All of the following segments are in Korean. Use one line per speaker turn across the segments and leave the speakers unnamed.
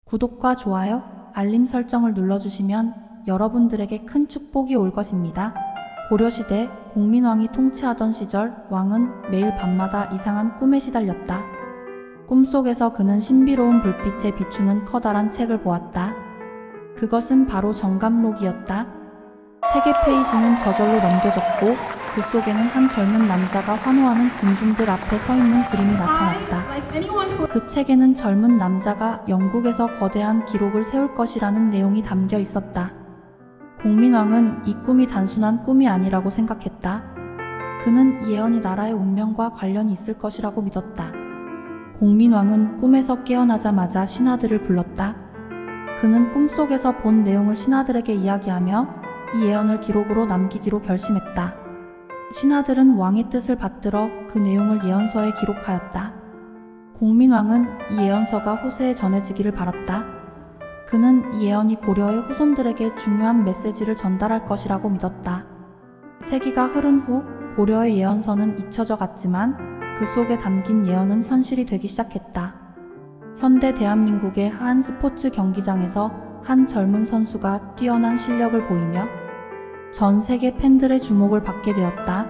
구독과 좋아요, 알림 설정을 눌러주시면 여러분들에게 큰 축복이 올 것입니다. 고려시대 공민왕이 통치하던 시절 왕은 매일 밤마다 이상한 꿈에 시달렸다. 꿈속에서 그는 신비로운 불빛에 비추는 커다란 책을 보았다. 그것은 바로 정감록이었다. 책의 페이지는 저절로 넘겨졌고 그 속에는 한 젊은 남자가 환호하는 군중들 앞에 서 있는 그림이 나타났다. 그 책에는 젊은 남자가 영국에서 거대한 기록을 세울 것이라는 내용이 담겨 있었다. 공민왕은 이 꿈이 단순한 꿈이 아니라고 생각했다. 그는 이 예언이 나라의 운명과 관련이 있을 것이라고 믿었다. 공민왕은 꿈에서 깨어나자마자 신하들을 불렀다. 그는 꿈속에서 본 내용을 신하들에게 이야기하며 이 예언을 기록으로 남기기로 결심했다. 신하들은 왕의 뜻을 받들어 그 내용을 예언서에 기록하였다. 공민왕은 이 예언서가 후세에 전해지기를 바랐다. 그는 이 예언이 고려의 후손들에게 중요한 메시지를 전달할 것이라고 믿었다. 세기가 흐른 후 고려의 예언서는 잊혀져 갔지만 그 속에 담긴 예언은 현실이 되기 시작했다. 현대 대한민국의 한 스포츠 경기장에서 한 젊은 선수가 뛰어난 실력을 보이며 전 세계 팬들의 주목을 받게 되었다.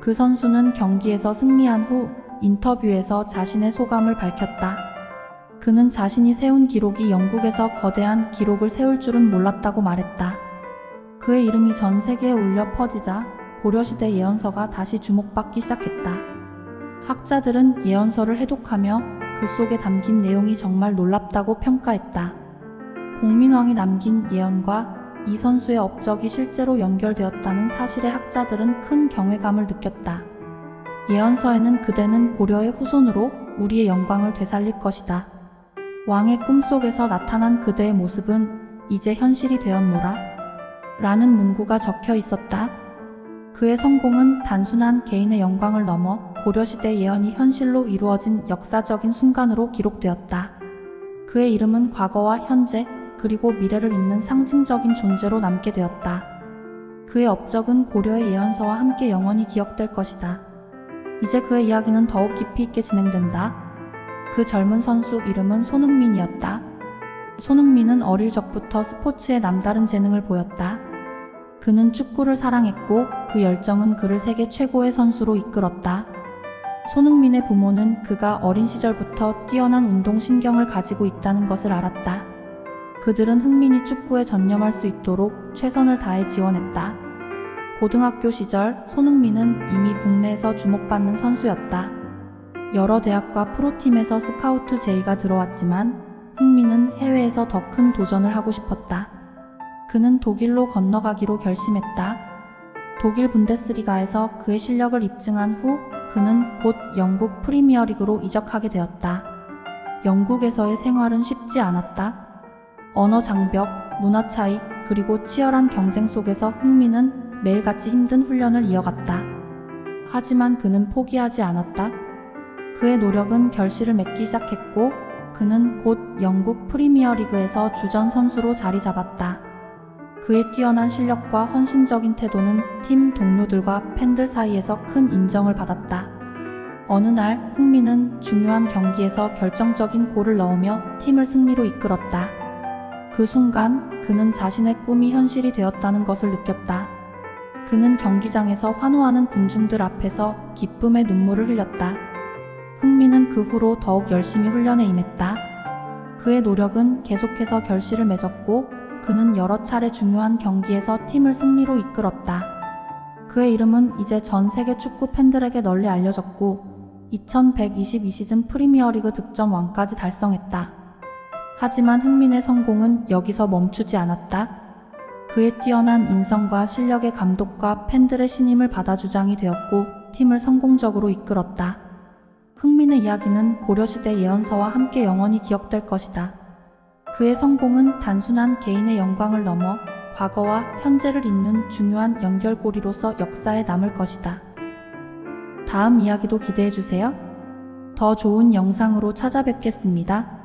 그 선수는 경기에서 승리한 후 인터뷰에서 자신의 소감을 밝혔다. 그는 자신이 세운 기록이 영국에서 거대한 기록을 세울 줄은 몰랐다고 말했다. 그의 이름이 전 세계에 울려 퍼지자 고려시대 예언서가 다시 주목받기 시작했다. 학자들은 예언서를 해독하며 그 속에 담긴 내용이 정말 놀랍다고 평가했다. 공민왕이 남긴 예언과 이 선수의 업적이 실제로 연결되었다는 사실에 학자들은 큰 경외감을 느꼈다. 예언서에는 그대는 고려의 후손으로 우리의 영광을 되살릴 것이다. 왕의 꿈속에서 나타난 그대의 모습은 이제 현실이 되었노라 라는 문구가 적혀 있었다. 그의 성공은 단순한 개인의 영광을 넘어 고려시대 예언이 현실로 이루어진 역사적인 순간으로 기록되었다. 그의 이름은 과거와 현재 그리고 미래를 잇는 상징적인 존재로 남게 되었다. 그의 업적은 고려의 예언서와 함께 영원히 기억될 것이다. 이제 그의 이야기는 더욱 깊이 있게 진행된다. 그 젊은 선수 이름은 손흥민이었다. 손흥민은 어릴 적부터 스포츠에 남다른 재능을 보였다. 그는 축구를 사랑했고 그 열정은 그를 세계 최고의 선수로 이끌었다. 손흥민의 부모는 그가 어린 시절부터 뛰어난 운동신경을 가지고 있다는 것을 알았다. 그들은 흥민이 축구에 전념할 수 있도록 최선을 다해 지원했다. 고등학교 시절 손흥민은 이미 국내에서 주목받는 선수였다. 여러 대학과 프로팀에서 스카우트 제의가 들어왔지만 흥민은 해외에서 더 큰 도전을 하고 싶었다. 그는 독일로 건너가기로 결심했다. 독일 분데스리가에서 그의 실력을 입증한 후 그는 곧 영국 프리미어리그로 이적하게 되었다. 영국에서의 생활은 쉽지 않았다. 언어 장벽, 문화 차이, 그리고 치열한 경쟁 속에서 흥민은 매일같이 힘든 훈련을 이어갔다. 하지만 그는 포기하지 않았다. 그의 노력은 결실을 맺기 시작했고 그는 곧 영국 프리미어리그에서 주전 선수로 자리 잡았다. 그의 뛰어난 실력과 헌신적인 태도는 팀 동료들과 팬들 사이에서 큰 인정을 받았다. 어느 날 흥민은 중요한 경기에서 결정적인 골을 넣으며 팀을 승리로 이끌었다. 그 순간 그는 자신의 꿈이 현실이 되었다는 것을 느꼈다. 그는 경기장에서 환호하는 군중들 앞에서 기쁨의 눈물을 흘렸다. 흥민은 그 후로 더욱 열심히 훈련에 임했다. 그의 노력은 계속해서 결실을 맺었고 그는 여러 차례 중요한 경기에서 팀을 승리로 이끌었다. 그의 이름은 이제 전 세계 축구 팬들에게 널리 알려졌고 2122 시즌 프리미어리그 득점 왕까지 달성했다. 하지만 흥민의 성공은 여기서 멈추지 않았다. 그의 뛰어난 인성과 실력의 감독과 팬들의 신임을 받아 주장이 되었고 팀을 성공적으로 이끌었다. 흥민의 이야기는 고려시대 예언서와 함께 영원히 기억될 것이다. 그의 성공은 단순한 개인의 영광을 넘어 과거와 현재를 잇는 중요한 연결고리로서 역사에 남을 것이다. 다음 이야기도 기대해주세요. 더 좋은 영상으로 찾아뵙겠습니다.